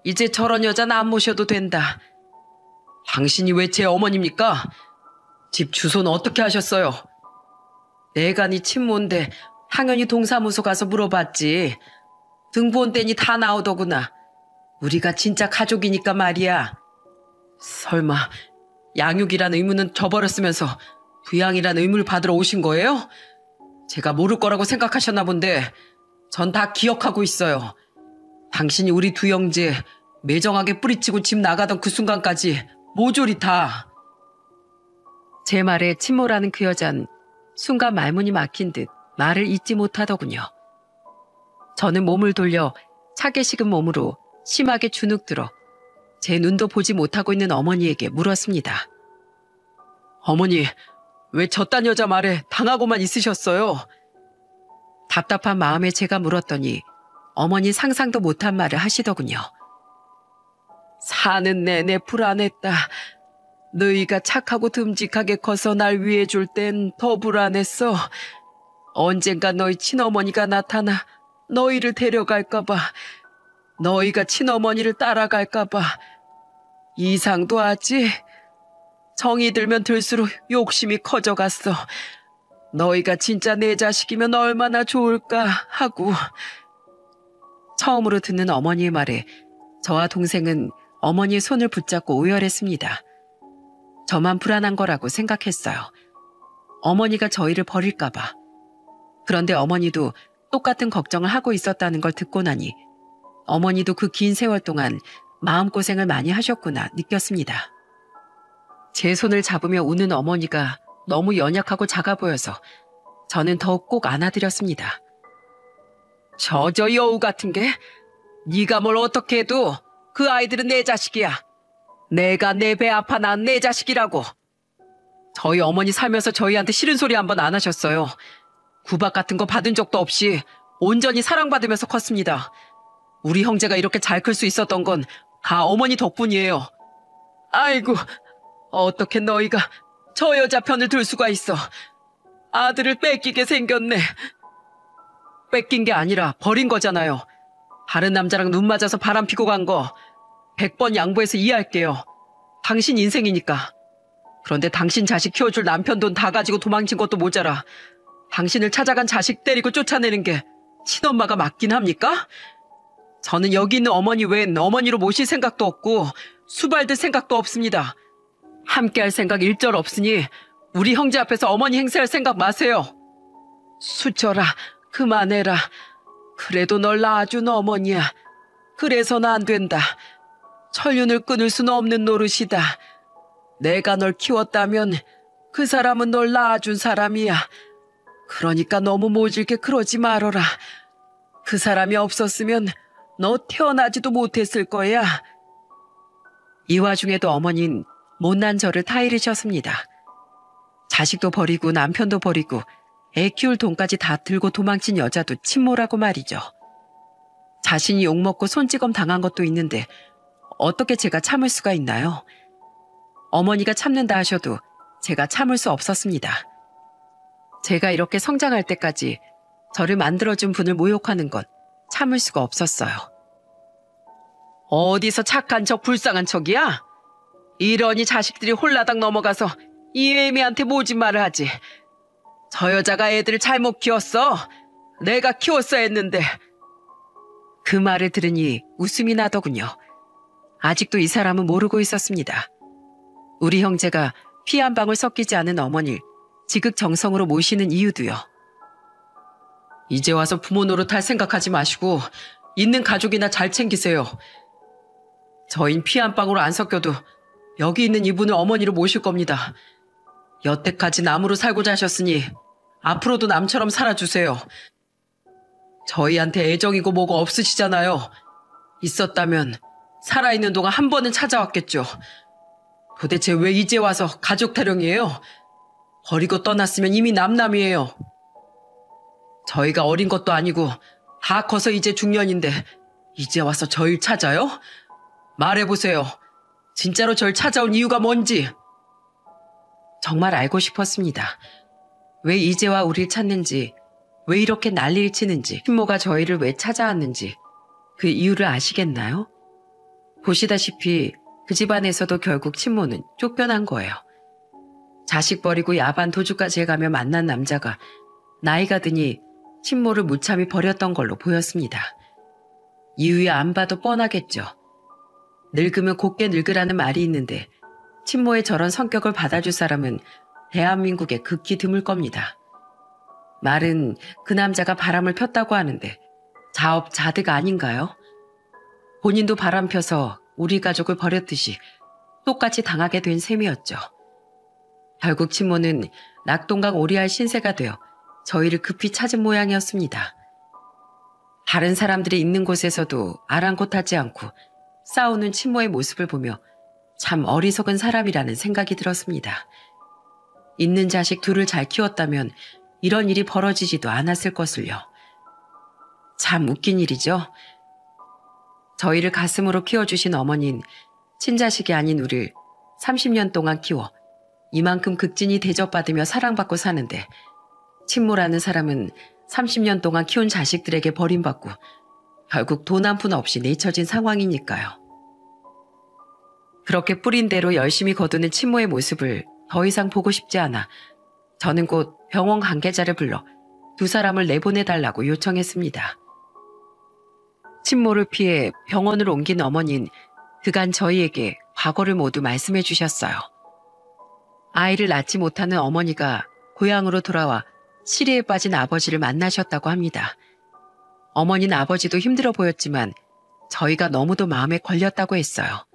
이제 저런 여잔 안 모셔도 된다. 당신이 왜 제 어머니입니까? 집 주소는 어떻게 하셨어요? 내가 네 친모인데 당연히 동사무소 가서 물어봤지. 등본 떼니 다 나오더구나. 우리가 진짜 가족이니까 말이야. 설마 양육이란 의무는 저버렸으면서 부양이란 의무를 받으러 오신 거예요? 제가 모를 거라고 생각하셨나 본데 전 다 기억하고 있어요. 당신이 우리 두 형제 매정하게 뿌리치고 집 나가던 그 순간까지 모조리 다. 제 말에 침모라는 그 여잔 순간 말문이 막힌 듯 말을 잇지 못하더군요. 저는 몸을 돌려 차게 식은 몸으로 심하게 주눅들어 제 눈도 보지 못하고 있는 어머니에게 물었습니다. 어머니, 왜 저딴 여자 말에 당하고만 있으셨어요? 답답한 마음에 제가 물었더니 어머니 상상도 못한 말을 하시더군요. 사는 내내 불안했다. 너희가 착하고 듬직하게 커서 날 위해줄 땐 더 불안했어. 언젠가 너희 친어머니가 나타나 너희를 데려갈까봐, 너희가 친어머니를 따라갈까봐 이상도 하지. 정이 들면 들수록 욕심이 커져갔어. 너희가 진짜 내 자식이면 얼마나 좋을까 하고. 처음으로 듣는 어머니의 말에 저와 동생은 어머니의 손을 붙잡고 오열했습니다. 저만 불안한 거라고 생각했어요. 어머니가 저희를 버릴까봐. 그런데 어머니도 똑같은 걱정을 하고 있었다는 걸 듣고 나니 어머니도 그 긴 세월 동안 마음고생을 많이 하셨구나 느꼈습니다. 제 손을 잡으며 우는 어머니가 너무 연약하고 작아 보여서 저는 더욱 꼭 안아드렸습니다. 저저 여우 같은 게? 네가 뭘 어떻게 해도 그 아이들은 내 자식이야. 내가 내 배 아파 낳은 내 자식이라고. 저희 어머니 살면서 저희한테 싫은 소리 한 번 안 하셨어요. 구박 같은 거 받은 적도 없이 온전히 사랑받으면서 컸습니다. 우리 형제가 이렇게 잘 클 수 있었던 건 다 어머니 덕분이에요. 아이고, 어떻게 너희가 저 여자 편을 들 수가 있어. 아들을 뺏기게 생겼네. 뺏긴 게 아니라 버린 거잖아요. 다른 남자랑 눈 맞아서 바람 피고 간 거 100번 양보해서 이해할게요. 당신 인생이니까. 그런데 당신 자식 키워줄 남편 돈 다 가지고 도망친 것도 모자라 당신을 찾아간 자식 때리고 쫓아내는 게 친엄마가 맞긴 합니까? 저는 여기 있는 어머니 외엔 어머니로 모실 생각도 없고 수발들 생각도 없습니다. 함께할 생각 일절 없으니 우리 형제 앞에서 어머니 행세할 생각 마세요. 수철아, 그만해라. 그래도 널 낳아준 어머니야. 그래서는 안 된다. 천륜을 끊을 수는 없는 노릇이다. 내가 널 키웠다면 그 사람은 널 낳아준 사람이야. 그러니까 너무 모질게 그러지 말어라. 그 사람이 없었으면 너 태어나지도 못했을 거야. 이 와중에도 어머니는 못난 저를 타이르셨습니다. 자식도 버리고 남편도 버리고 애 키울 돈까지 다 들고 도망친 여자도 친모라고 말이죠. 자신이 욕먹고 손찌검 당한 것도 있는데 어떻게 제가 참을 수가 있나요? 어머니가 참는다 하셔도 제가 참을 수 없었습니다. 제가 이렇게 성장할 때까지 저를 만들어준 분을 모욕하는 건 참을 수가 없었어요. 어디서 착한 척 불쌍한 척이야? 이러니 자식들이 홀라당 넘어가서 이애미한테 모진말을 하지. 저 여자가 애들을 잘못 키웠어. 내가 키웠어야 했는데. 그 말을 들으니 웃음이 나더군요. 아직도 이 사람은 모르고 있었습니다. 우리 형제가 피 한 방울 섞이지 않은 어머니를 지극정성으로 모시는 이유도요. 이제 와서 부모 노릇할 생각하지 마시고 있는 가족이나 잘 챙기세요. 저흰 피 한 방울 안 섞여도 여기 있는 이분을 어머니로 모실 겁니다. 여태까지 남으로 살고자 하셨으니 앞으로도 남처럼 살아주세요. 저희한테 애정이고 뭐고 없으시잖아요. 있었다면 살아있는 동안 한 번은 찾아왔겠죠. 도대체 왜 이제 와서 가족 타령이에요? 버리고 떠났으면 이미 남남이에요. 저희가 어린 것도 아니고 다 커서 이제 중년인데 이제 와서 저희 찾아요? 말해보세요. 진짜로 절 찾아온 이유가 뭔지. 정말 알고 싶었습니다. 왜 이제와 우릴 찾는지, 왜 이렇게 난리를 치는지, 친모가 저희를 왜 찾아왔는지 그 이유를 아시겠나요? 보시다시피 그 집안에서도 결국 친모는 쫓겨난 거예요. 자식 버리고 야반 도주까지 해가며 만난 남자가 나이가 드니 친모를 무참히 버렸던 걸로 보였습니다. 이유야 안 봐도 뻔하겠죠. 늙으면 곱게 늙으라는 말이 있는데 친모의 저런 성격을 받아줄 사람은 대한민국에 극히 드물 겁니다. 말은 그 남자가 바람을 폈다고 하는데 자업자득 아닌가요? 본인도 바람 펴서 우리 가족을 버렸듯이 똑같이 당하게 된 셈이었죠. 결국 친모는 낙동강 오리알 신세가 되어 저희를 급히 찾은 모양이었습니다. 다른 사람들이 있는 곳에서도 아랑곳하지 않고 싸우는 친모의 모습을 보며 참 어리석은 사람이라는 생각이 들었습니다. 있는 자식 둘을 잘 키웠다면 이런 일이 벌어지지도 않았을 것을요. 참 웃긴 일이죠. 저희를 가슴으로 키워주신 어머니는 친자식이 아닌 우리를 30년 동안 키워 이만큼 극진히 대접받으며 사랑받고 사는데 친모라는 사람은 30년 동안 키운 자식들에게 버림받고 결국 돈 한 푼 없이 내쳐진 상황이니까요. 그렇게 뿌린 대로 열심히 거두는 친모의 모습을 더 이상 보고 싶지 않아 저는 곧 병원 관계자를 불러 두 사람을 내보내달라고 요청했습니다. 친모를 피해 병원으로 옮긴 어머니는 그간 저희에게 과거를 모두 말씀해 주셨어요. 아이를 낳지 못하는 어머니가 고향으로 돌아와 시리에 빠진 아버지를 만나셨다고 합니다. 어머니는 아버지도 힘들어 보였지만 저희가 너무도 마음에 걸렸다고 했어요.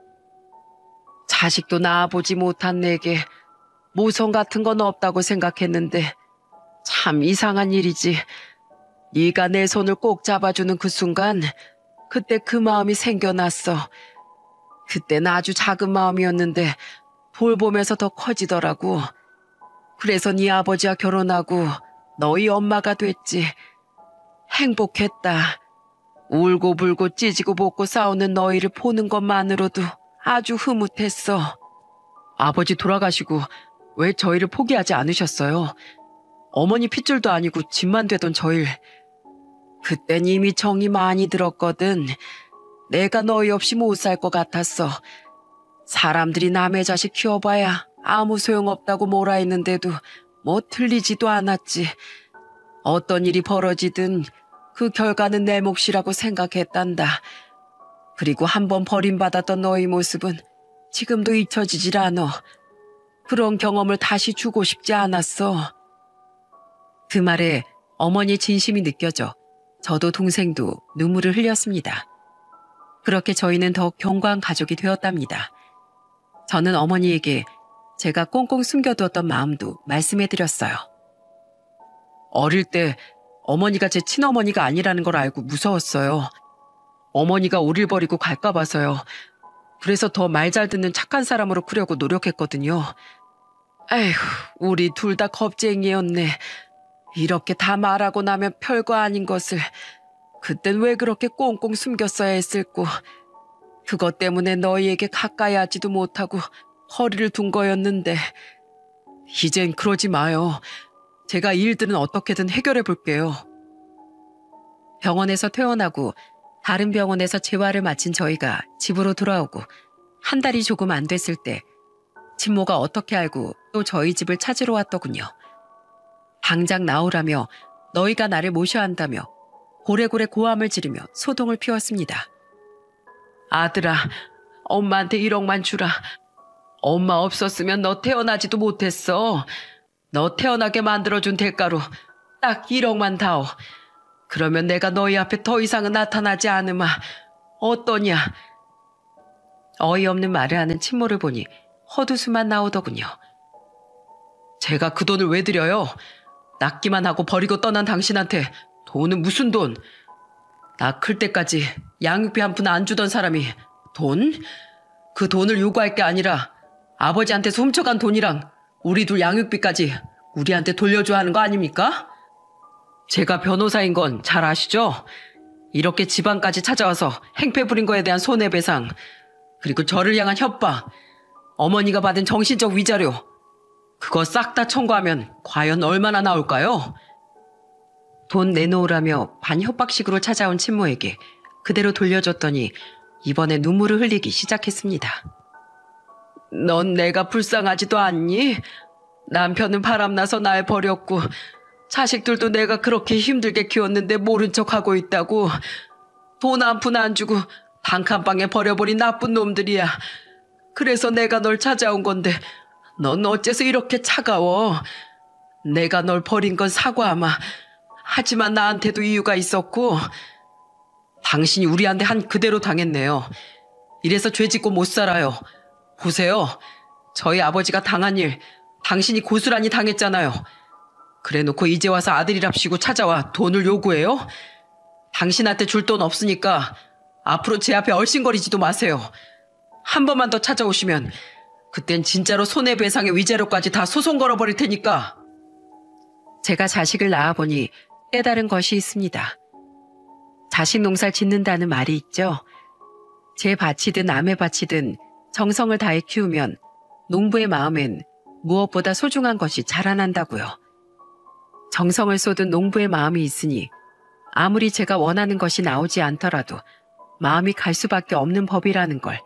자식도 낳아보지 못한 내게 모성 같은 건 없다고 생각했는데 참 이상한 일이지. 네가 내 손을 꼭 잡아주는 그 순간 그때 그 마음이 생겨났어. 그땐 아주 작은 마음이었는데 돌보면서 더 커지더라고. 그래서 네 아버지와 결혼하고 너희 엄마가 됐지. 행복했다. 울고불고 찌지고 볶고 싸우는 너희를 보는 것만으로도 아주 흐뭇했어. 아버지 돌아가시고 왜 저희를 포기하지 않으셨어요? 어머니 핏줄도 아니고 집만 되던 저희를. 그땐 이미 정이 많이 들었거든. 내가 너희 없이 못 살 것 같았어. 사람들이 남의 자식 키워봐야 아무 소용없다고 뭐라 했는데도 뭐 틀리지도 않았지. 어떤 일이 벌어지든 그 결과는 내 몫이라고 생각했단다. 그리고 한번 버림받았던 너희 모습은 지금도 잊혀지질 않아. 그런 경험을 다시 주고 싶지 않았어. 그 말에 어머니의 진심이 느껴져 저도 동생도 눈물을 흘렸습니다. 그렇게 저희는 더욱 견고한 가족이 되었답니다. 저는 어머니에게 제가 꽁꽁 숨겨두었던 마음도 말씀해드렸어요. 어릴 때 어머니가 제 친어머니가 아니라는 걸 알고 무서웠어요. 어머니가 우릴 버리고 갈까 봐서요. 그래서 더 말 잘 듣는 착한 사람으로 크려고 노력했거든요. 에휴, 우리 둘 다 겁쟁이였네. 이렇게 다 말하고 나면 별거 아닌 것을 그땐 왜 그렇게 꽁꽁 숨겼어야 했을꼬. 그것 때문에 너희에게 가까이 하지도 못하고 허리를 둔 거였는데 이젠 그러지 마요. 제가 일들은 어떻게든 해결해 볼게요. 병원에서 퇴원하고 다른 병원에서 재활을 마친 저희가 집으로 돌아오고 한 달이 조금 안 됐을 때 친모가 어떻게 알고 또 저희 집을 찾으러 왔더군요. 당장 나오라며 너희가 나를 모셔야 한다며 고래고래 고함을 지르며 소동을 피웠습니다. 아들아, 엄마한테 1억만 주라. 엄마 없었으면 너 태어나지도 못했어. 너 태어나게 만들어준 대가로 딱 1억만 다오. 그러면 내가 너희 앞에 더 이상은 나타나지 않으마. 어떠냐? 어이없는 말을 하는 친모를 보니 헛웃음만 나오더군요. 제가 그 돈을 왜 드려요? 낳기만 하고 버리고 떠난 당신한테 돈은 무슨 돈? 나 클 때까지 양육비 한 푼 안 주던 사람이 돈? 그 돈을 요구할 게 아니라 아버지한테서 훔쳐간 돈이랑 우리 둘 양육비까지 우리한테 돌려줘야 하는 거 아닙니까? 제가 변호사인 건 잘 아시죠? 이렇게 집안까지 찾아와서 행패 부린 거에 대한 손해배상, 그리고 저를 향한 협박, 어머니가 받은 정신적 위자료, 그거 싹 다 청구하면 과연 얼마나 나올까요? 돈 내놓으라며 반협박식으로 찾아온 친모에게 그대로 돌려줬더니 이번에 눈물을 흘리기 시작했습니다. 넌 내가 불쌍하지도 않니? 남편은 바람나서 날 버렸고 자식들도 내가 그렇게 힘들게 키웠는데 모른 척하고 있다고. 돈 한 푼 안 주고 단칸방에 버려버린 나쁜 놈들이야. 그래서 내가 널 찾아온 건데 넌 어째서 이렇게 차가워? 내가 널 버린 건 사과하마. 하지만 나한테도 이유가 있었고 당신이 우리한테 한 그대로 당했네요. 이래서 죄짓고 못 살아요. 보세요. 저희 아버지가 당한 일 당신이 고스란히 당했잖아요. 그래놓고 이제 와서 아들이랍시고 찾아와 돈을 요구해요? 당신한테 줄 돈 없으니까 앞으로 제 앞에 얼씬거리지도 마세요. 한 번만 더 찾아오시면 그땐 진짜로 손해배상의 위자료까지 다 소송 걸어버릴 테니까. 제가 자식을 낳아보니 깨달은 것이 있습니다. 자식 농사를 짓는다는 말이 있죠. 제 밭이든 남의 밭이든 정성을 다해 키우면 농부의 마음엔 무엇보다 소중한 것이 자라난다고요. 정성을 쏟은 농부의 마음이 있으니 아무리 제가 원하는 것이 나오지 않더라도 마음이 갈 수밖에 없는 법이라는 걸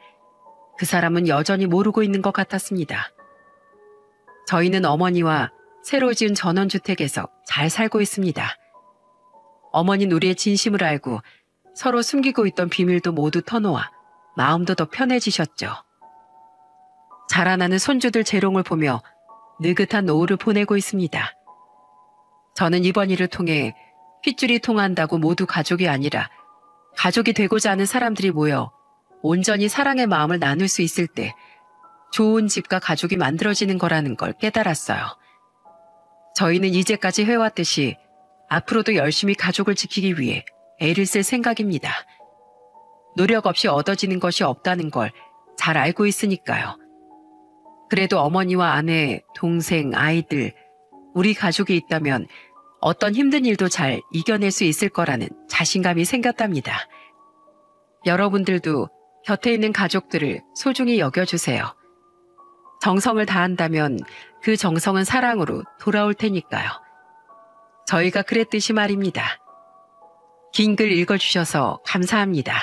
그 사람은 여전히 모르고 있는 것 같았습니다. 저희는 어머니와 새로 지은 전원주택에서 잘 살고 있습니다. 어머니는 우리의 진심을 알고 서로 숨기고 있던 비밀도 모두 터놓아 마음도 더 편해지셨죠. 자라나는 손주들 재롱을 보며 느긋한 노후를 보내고 있습니다. 저는 이번 일을 통해 핏줄이 통한다고 모두 가족이 아니라 가족이 되고자 하는 사람들이 모여 온전히 사랑의 마음을 나눌 수 있을 때 좋은 집과 가족이 만들어지는 거라는 걸 깨달았어요. 저희는 이제까지 해왔듯이 앞으로도 열심히 가족을 지키기 위해 애를 쓸 생각입니다. 노력 없이 얻어지는 것이 없다는 걸 잘 알고 있으니까요. 그래도 어머니와 아내, 동생, 아이들, 우리 가족이 있다면 어떤 힘든 일도 잘 이겨낼 수 있을 거라는 자신감이 생겼답니다. 여러분들도 곁에 있는 가족들을 소중히 여겨주세요. 정성을 다한다면 그 정성은 사랑으로 돌아올 테니까요. 저희가 그랬듯이 말입니다. 긴 글 읽어주셔서 감사합니다.